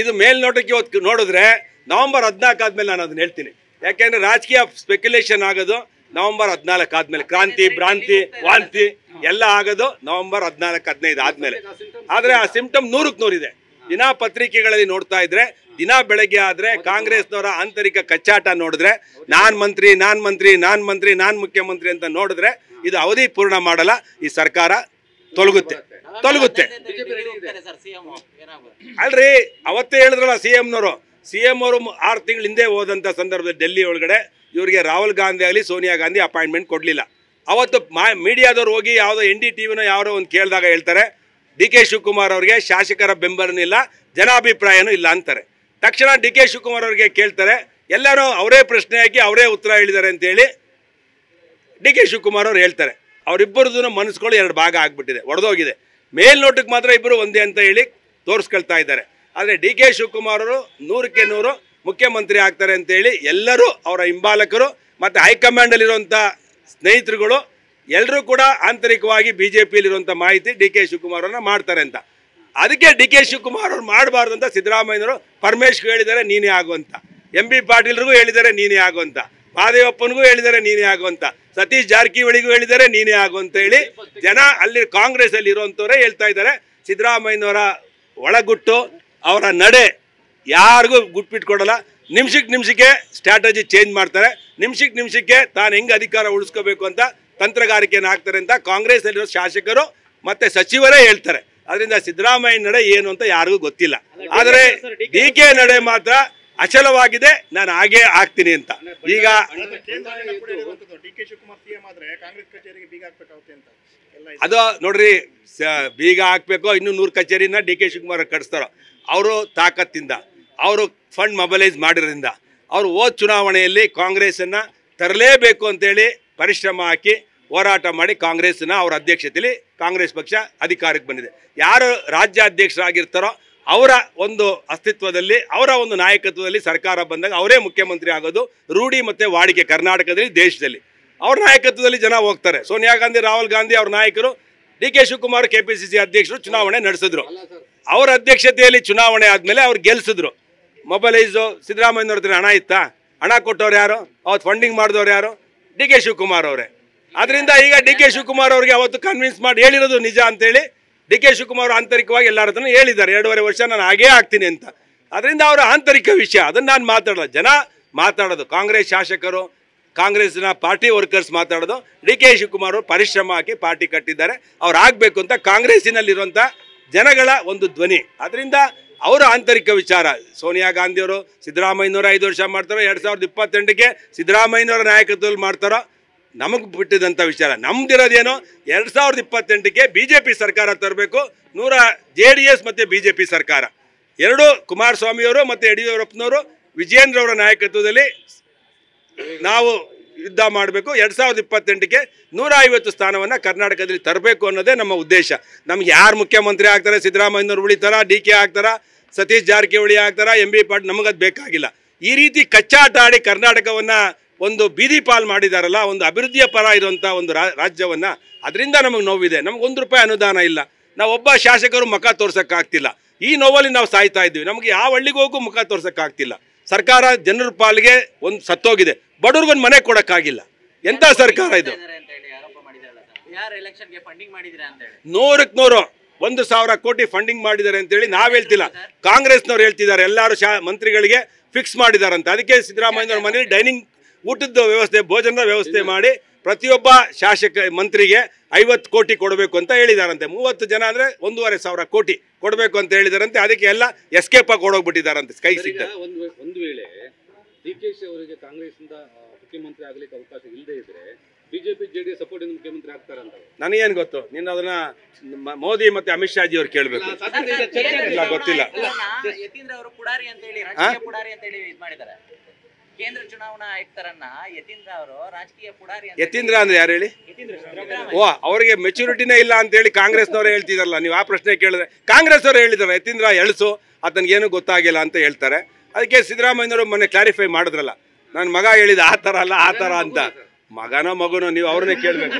ಇದು ಮೇಲ್ನೋಟಕ್ಕೆ ನೋಡಿದ್ರೆ ನವೆಂಬರ್ 14 ಆದ್ಮೇಲೆ ನಾನು ಅದನ್ನ ಹೇಳ್ತೀನಿ. ಯಾಕೆಂದ್ರೆ ರಾಜಕೀಯ ಸ್ಪೆಕ್ಯುಲೇಷನ್ ಆಗೋದು ನವೆಂಬರ್ 14 ಆದ್ಮೇಲೆ, ಕ್ರಾಂತಿ ಭ್ರಾಂತಿ ವಾಂತಿ ಎಲ್ಲ ಆಗೋದು ನವೆಂಬರ್ 14-15 ಆದ್ಮೇಲೆ. ಆದ್ರೆ ಆ ಸಿಂಪ್ಟಮ್ 100ಕ್ಕೆ 100 ಇದೆ. ದಿನಾ ಪತ್ರಿಕೆಗಳಲ್ಲಿ ನೋಡ್ತಾ ಇದ್ರೆ, ದಿನ ಬೆಳಗ್ಗೆ ಆದ್ರೆ ಕಾಂಗ್ರೆಸ್ನವರ ಆಂತರಿಕ ಕಚ್ಚಾಟ ನೋಡಿದ್ರೆ, ನಾನ್ ಮಂತ್ರಿ ನಾನ್ ಮುಖ್ಯಮಂತ್ರಿ ಅಂತ ನೋಡಿದ್ರೆ ಇದು ಅವಧಿ ಪೂರ್ಣ ಮಾಡಲ್ಲ, ಈ ಸರ್ಕಾರ ತೊಲಗುತ್ತೆ. ಅಲ್ರಿ, ಅವತ್ತೇ ಹೇಳಿದ್ರಲ್ಲ ಸಿಎಂ ಅವರು 6 ತಿಂಗಳ ಹಿಂದೆ ಹೋದಂತ ಸಂದರ್ಭದಲ್ಲಿ ಡೆಲ್ಲಿ ಒಳಗಡೆ ಇವರಿಗೆ ರಾಹುಲ್ ಗಾಂಧಿ ಆಗಲಿ ಸೋನಿಯಾ ಗಾಂಧಿ ಅಪಾಯಿಂಟ್ಮೆಂಟ್ ಕೊಡ್ಲಿಲ್ಲ. ಅವತ್ತು ಮೀಡಿಯಾದವ್ರು ಹೋಗಿ ಯಾವುದೋ NDTVನೋ ಯಾರೋ ಒಂದು ಕೇಳಿದಾಗ ಹೇಳ್ತಾರೆ DK ಶಿವಕುಮಾರ್ ಅವರಿಗೆ ಶಾಸಕರ ಬೆಂಬಲನೂ ಇಲ್ಲ, ಜನಾಭಿಪ್ರಾಯನೂ ಇಲ್ಲ ಅಂತಾರೆ. ತಕ್ಷಣ DK ಶಿವಕುಮಾರ್ ಅವರಿಗೆ ಕೇಳ್ತಾರೆ, ಎಲ್ಲರೂ ಅವರೇ ಪ್ರಶ್ನೆ ಹಾಕಿ ಅವರೇ ಉತ್ತರ ಹೇಳಿದ್ದಾರೆ ಅಂತೇಳಿ DK ಶಿವಕುಮಾರ್ ಅವ್ರು ಹೇಳ್ತಾರೆ. ಅವರಿಬ್ಬರದ್ದು ಮನಸ್ಸುಗಳು 2 ಭಾಗ ಆಗ್ಬಿಟ್ಟಿದೆ, ಒಡೆದೋಗಿದೆ. ಮೇಲ್ನೋಟಕ್ಕೆ ಮಾತ್ರ ಇಬ್ಬರು ಒಂದೇ ಅಂತ ಹೇಳಿ ತೋರಿಸ್ಕೊಳ್ತಾ ಇದ್ದಾರೆ. ಆದರೆ DK ಶಿವಕುಮಾರ್ ಅವರು 100ಕ್ಕೆ 100 ಮುಖ್ಯಮಂತ್ರಿ ಆಗ್ತಾರೆ ಅಂತೇಳಿ ಎಲ್ಲರೂ, ಅವರ ಹಿಂಬಾಲಕರು ಮತ್ತು ಹೈಕಮಾಂಡಲ್ಲಿರುವಂಥ ಸ್ನೇಹಿತರುಗಳು ಎಲ್ಲರೂ ಕೂಡ ಆಂತರಿಕವಾಗಿ BJPಯಲ್ಲಿರುವಂಥ ಮಾಹಿತಿ DK ಶಿವಕುಮಾರ್ ಅವ್ರನ್ನ ಮಾಡ್ತಾರೆ ಅಂತ. ಅದಕ್ಕೆ DK ಶಿವಕುಮಾರ್ ಅವ್ರು ಮಾಡಬಾರ್ದು ಅಂತ ಸಿದ್ದರಾಮಯ್ಯನವರು ಪರಮೇಶ್ವರ್ ಹೇಳಿದ್ದಾರೆ ನೀನೇ ಆಗುವಂತ, MB ಪಾಟೀಲ್ರಿಗೂ ಹೇಳಿದ್ದಾರೆ ನೀನೇ ಆಗುವಂತ, ಮಹದೇವಪ್ಪನಿಗೂ ಹೇಳಿದ್ದಾರೆ ನೀನೇ ಆಗುವಂತ, ಸತೀಶ್ ಜಾರಕಿಹೊಳಿಗೂ ಹೇಳಿದ್ದಾರೆ ನೀನೇ ಆಗುವಂತ ಹೇಳಿ ಜನ ಅಲ್ಲಿ ಕಾಂಗ್ರೆಸ್ ಅಲ್ಲಿ ಇರುವಂತವರೇ ಹೇಳ್ತಾ ಇದ್ದಾರೆ. ಸಿದ್ದರಾಮಯ್ಯನವರ ಒಳಗುಟ್ಟು, ಅವರ ನಡೆ ಯಾರಿಗೂ ಗುಟ್ಬಿಟ್ಕೊಡಲ್ಲ. ನಿಮಿಷಕ್ಕೆ ಸ್ಟ್ರಾಟಜಿ ಚೇಂಜ್ ಮಾಡ್ತಾರೆ. ನಿಮಿಷಕ್ಕೆ ತಾನು ಹೆಂಗೆ ಅಧಿಕಾರ ಉಳಿಸ್ಕೋಬೇಕು ಅಂತ ತಂತ್ರಗಾರಿಕೆಯನ್ನು ಹಾಕ್ತಾರೆ ಅಂತ ಕಾಂಗ್ರೆಸ್ ಅಲ್ಲಿರೋ ಶಾಸಕರು ಮತ್ತೆ ಸಚಿವರೇ ಹೇಳ್ತಾರೆ. ಅದರಿಂದ ಸಿದ್ದರಾಮಯ್ಯ ನಡೆ ಏನು ಅಂತ ಯಾರಿಗೂ ಗೊತ್ತಿಲ್ಲ. ಆದರೆ DK ನಡೆ ಮಾತ್ರ ಅಚಲವಾಗಿದೆ, ನಾನು ಹಾಗೇ ಆಗ್ತೀನಿ ಅಂತ. ಈಗ ಅದು ನೋಡ್ರಿ, ಬೀಗ ಹಾಕ್ಬೇಕು, ಇನ್ನೂ 100 ಕಚೇರಿನ DK ಶಿವಕುಮಾರ್ ಕಟ್ಸ್ತಾರೋ. ಅವರು ತಾಕತ್ತಿಂದ, ಅವರು ಫಂಡ್ ಮೊಬಲೈಸ್ ಮಾಡಿರೋದ್ರಿಂದ, ಅವರು ಹೋದ ಚುನಾವಣೆಯಲ್ಲಿ ಕಾಂಗ್ರೆಸ್ಸನ್ನು ತರಲೇಬೇಕು ಅಂತೇಳಿ ಪರಿಶ್ರಮ ಹಾಕಿ ಹೋರಾಟ ಮಾಡಿ ಕಾಂಗ್ರೆಸ್ನ ಅವರ ಅಧ್ಯಕ್ಷತೆಯಲ್ಲಿ ಕಾಂಗ್ರೆಸ್ ಪಕ್ಷ ಅಧಿಕಾರಕ್ಕೆ ಬಂದಿದೆ. ಯಾರು ರಾಜ್ಯ ಅಧ್ಯಕ್ಷರಾಗಿರ್ತಾರೋ ಅವರ ಒಂದು ಅಸ್ತಿತ್ವದಲ್ಲಿ, ಅವರ ಒಂದು ನಾಯಕತ್ವದಲ್ಲಿ ಸರ್ಕಾರ ಬಂದಾಗ ಅವರೇ ಮುಖ್ಯಮಂತ್ರಿ ಆಗೋದು ರೂಢಿ ಮತ್ತು ವಾಡಿಕೆ ಕರ್ನಾಟಕದಲ್ಲಿ, ದೇಶದಲ್ಲಿ. ಅವ್ರ ನಾಯಕತ್ವದಲ್ಲಿ ಜನ ಹೋಗ್ತಾರೆ. ಸೋನಿಯಾ ಗಾಂಧಿ, ರಾಹುಲ್ ಗಾಂಧಿ ಅವ್ರ ನಾಯಕರು, DK ಶಿವಕುಮಾರ್ KPCC ಅಧ್ಯಕ್ಷರು ಚುನಾವಣೆ ನಡೆಸಿದ್ರು. ಅವರ ಅಧ್ಯಕ್ಷತೆಯಲ್ಲಿ ಚುನಾವಣೆ ಆದಮೇಲೆ ಅವ್ರು ಗೆಲ್ಸಿದ್ರು. ಮೊಬೈಲೈಸು ಸಿದ್ದರಾಮಯ್ಯನವ್ರ ಹತ್ರ ಹಣ ಇತ್ತಾ? ಹಣ ಕೊಟ್ಟವ್ರು ಯಾರು? ಅವತ್ತು ಫಂಡಿಂಗ್ ಮಾಡಿದವ್ರು ಯಾರು? DK ಶಿವಕುಮಾರ್ ಅವರೇ. ಅದರಿಂದ ಈಗ DK ಶಿವಕುಮಾರ್ ಅವ್ರಿಗೆ ಅವತ್ತು ಕನ್ವಿನ್ಸ್ ಮಾಡಿ ಹೇಳಿರೋದು ನಿಜ ಅಂತೇಳಿ DK ಶಿವಕುಮಾರ್ ಆಂತರಿಕವಾಗಿ ಎಲ್ಲರ ಹತ್ರನೂ ಹೇಳಿದ್ದಾರೆ, 2.5 ವರ್ಷ ನಾನು ಹಾಗೇ ಆಗ್ತೀನಿ ಅಂತ. ಅದರಿಂದ ಅವರ ಆಂತರಿಕ ವಿಷಯ, ಅದನ್ನು ನಾನು ಮಾತಾಡೋದು, ಜನ ಮಾತಾಡೋದು, ಕಾಂಗ್ರೆಸ್ ಶಾಸಕರು, ಕಾಂಗ್ರೆಸ್ನ ಪಾರ್ಟಿ ವರ್ಕರ್ಸ್ ಮಾತಾಡೋದು. DK ಶಿವಕುಮಾರ್ ಅವರು ಪರಿಶ್ರಮ ಹಾಕಿ ಪಾರ್ಟಿ ಕಟ್ಟಿದ್ದಾರೆ, ಅವ್ರು ಆಗಬೇಕು ಅಂತ ಕಾಂಗ್ರೆಸ್ಸಿನಲ್ಲಿರುವಂಥ ಜನಗಳ ಒಂದು ಧ್ವನಿ. ಅದರಿಂದ ಅವರ ಆಂತರಿಕ ವಿಚಾರ. ಸೋನಿಯಾ ಗಾಂಧಿಯವರು ಸಿದ್ದರಾಮಯ್ಯನವರು 5 ವರ್ಷ ಮಾಡ್ತಾರೋ, 2028ಕ್ಕೆ ಸಿದ್ದರಾಮಯ್ಯನವರ ನಾಯಕತ್ವದಲ್ಲಿ ಮಾಡ್ತಾರೋ ನಮಗೆ ಬಿಟ್ಟಿದಂಥ ವಿಚಾರ. ನಮ್ದಿರೋದೇನೋ 2028ಕ್ಕೆ BJP ಸರ್ಕಾರ ತರಬೇಕು. 100 JDS ಮತ್ತು BJP ಸರ್ಕಾರ, 2 ಕುಮಾರಸ್ವಾಮಿಯವರು ಮತ್ತು ಯಡಿಯೂರಪ್ಪನವರು, ವಿಜಯೇಂದ್ರ ಅವರ ನಾಯಕತ್ವದಲ್ಲಿ ನಾವು ಯುದ್ಧ ಮಾಡಬೇಕು. 2028ಕ್ಕೆ 150 ಸ್ಥಾನವನ್ನು ಕರ್ನಾಟಕದಲ್ಲಿ ತರಬೇಕು ಅನ್ನೋದೇ ನಮ್ಮ ಉದ್ದೇಶ. ನಮ್ಗೆ ಯಾರು ಮುಖ್ಯಮಂತ್ರಿ ಆಗ್ತಾರೆ, ಸಿದ್ದರಾಮಯ್ಯನವರು ಉಳಿತಾರ, DK ಆಗ್ತಾರ, ಸತೀಶ್ ಜಾರಕಿಹೊಳಿ ಆಗ್ತಾರ, MB ಪಾಟೀಲ್, ನಮಗದು ಬೇಕಾಗಿಲ್ಲ. ಈ ರೀತಿ ಕಚ್ಚಾಟ ಆಡಿ ಕರ್ನಾಟಕವನ್ನು ಒಂದು ಬೀದಿ ಪಾಲ್ ಮಾಡಿದಾರಲ್ಲ, ಒಂದು ಅಭಿವೃದ್ಧಿಯ ಪರ ಇರುವಂಥ ಒಂದು ರಾಜ್ಯವನ್ನು, ಅದರಿಂದ ನಮಗೆ ನೋವಿದೆ. ನಮ್ಗೆ ₹1 ಅನುದಾನ ಇಲ್ಲ, ನಾವು ಒಬ್ಬ ಶಾಸಕರು ಮುಖ ತೋರ್ಸೋಕ್ಕಾಗ್ತಿಲ್ಲ. ಈ ನೋವಲ್ಲಿ ನಾವು ಸಾಯ್ತಾ ಇದ್ದೀವಿ. ನಮಗೆ ಯಾವ ಹಳ್ಳಿಗೆ ಹೋಗೂ ಮುಖ ತೋರ್ಸೋಕ್ಕಾಗ್ತಿಲ್ಲ. ಸರ್ಕಾರ ಜನರ ಪಾಲಿಗೆ ಒಂದು ಸತ್ತೋಗಿದೆ, ಬಡವ್ರಿಗೊಂದು ಮನೆ ಕೊಡೋಕ್ಕಾಗಿಲ್ಲ. ಎಂಥ ಸರ್ಕಾರ ಇದು? 100ಕ್ಕೆ 100 1,000 ಕೋಟಿ ಫಂಡಿಂಗ್ ಮಾಡಿದ್ದಾರೆ ಅಂತೇಳಿ ನಾವು ಹೇಳ್ತಿಲ್ಲ, ಕಾಂಗ್ರೆಸ್ನವ್ರು ಹೇಳ್ತಿದ್ದಾರೆ. ಎಲ್ಲರೂ ಮಂತ್ರಿಗಳಿಗೆ ಫಿಕ್ಸ್ ಮಾಡಿದಾರಂತೆ. ಅದಕ್ಕೆ ಸಿದ್ದರಾಮಯ್ಯನವ್ರ ಮನೇಲಿ ಡೈನಿಂಗ್ ಊಟದ ವ್ಯವಸ್ಥೆ, ಭೋಜನದ ವ್ಯವಸ್ಥೆ ಮಾಡಿ ಪ್ರತಿಯೊಬ್ಬ ಶಾಸಕ ಮಂತ್ರಿಗೆ 50 ಕೋಟಿ ಕೊಡಬೇಕು ಅಂತ ಹೇಳಿದಾರಂತೆ. 30 ಜನ ಅಂದರೆ 1,500 ಕೋಟಿ ಕೊಡಬೇಕು ಅಂತ ಹೇಳಿದಾರಂತೆ. ಅದಕ್ಕೆ ಎಲ್ಲ ಎಸ್ಕೇಪ್ ಆಗಿ ಕೊಡೋಗ್ಬಿಟ್ಟಿದಾರಂತೆ ಕೈ ಸಿಕ್ಕ. ಒಂದು ವೇಳೆ DK ಅವರಿಗೆ ಕಾಂಗ್ರೆಸ್ನಿಂದ ಮುಖ್ಯಮಂತ್ರಿ ಆಗಲಿಕ್ಕೆ ಅವಕಾಶ ಇಲ್ಲದೆ ಇದ್ರೆ BJP JDS ಸಪೋರ್ಟ್ ಇಂದ ಮುಖ್ಯಮಂತ್ರಿ ಆಗ್ತಾರಂತ ನನಗೇನು ಗೊತ್ತು? ನೀನು ಅದನ್ನ ಮೋದಿ ಮತ್ತೆ ಅಮಿತ್ ಶಾಜಿ ಅವ್ರು ಕೇಳಬೇಕು. ಗೊತ್ತಿಲ್ಲ. ಯತೀಂದ್ರ ಅವರು ಪುಡಾರಿ ಅಂತ ಹೇಳಿ, ರಾಜಕೀಯ ಪುಡಾರಿ ಅಂತ ಹೇಳಿ ಇದು ಮಾಡಿದ್ದಾರೆ. ಕೇಂದ್ರ ಚುನಾವಣಾ ಆಯುಕ್ತರನ್ನ ಯತೀಂದ್ರ ಅವರು ರಾಜಕೀಯ ಪುಡಾರಿ ಅಂತ. ಯತೀಂದ್ರ ಅಂದ್ರೆ ಯಾರು ಹೇಳಿ? ಓ, ಅವರಿಗೆ ಮೆಚುರಿಟಿನೇ ಇಲ್ಲ ಅಂತ ಹೇಳಿ ಕಾಂಗ್ರೆಸ್ನವರೇ ಹೇಳ್ತಿದಾರಲ್ಲ. ನೀವು ಆ ಪ್ರಶ್ನೆ ಕೇಳಿದ್ರೆ ಕಾಂಗ್ರೆಸ್ ಅವರು ಹೇಳಿದಾರೆ ಯತೀಂದ್ರ ಎಳ್ಸು, ಆತನಿಗೇನು ಗೊತ್ತಾಗಿಲ್ಲ ಅಂತ ಹೇಳ್ತಾರೆ. ಅದಕ್ಕೆ ಸಿದ್ದರಾಮಯ್ಯನವರು ಮೊನ್ನೆ ಕ್ಲಾರಿಫೈ ಮಾಡಿದ್ರಲ್ಲ, ನನ್ನ ಮಗ ಹೇಳಿದ ಆ ಥರ ಅಲ್ಲ, ಆ ಥರ ಅಂತ. ಮಗನೋ ಮಗನೋ ನೀವು ಅವ್ರನ್ನೇ ಕೇಳಬೇಕು.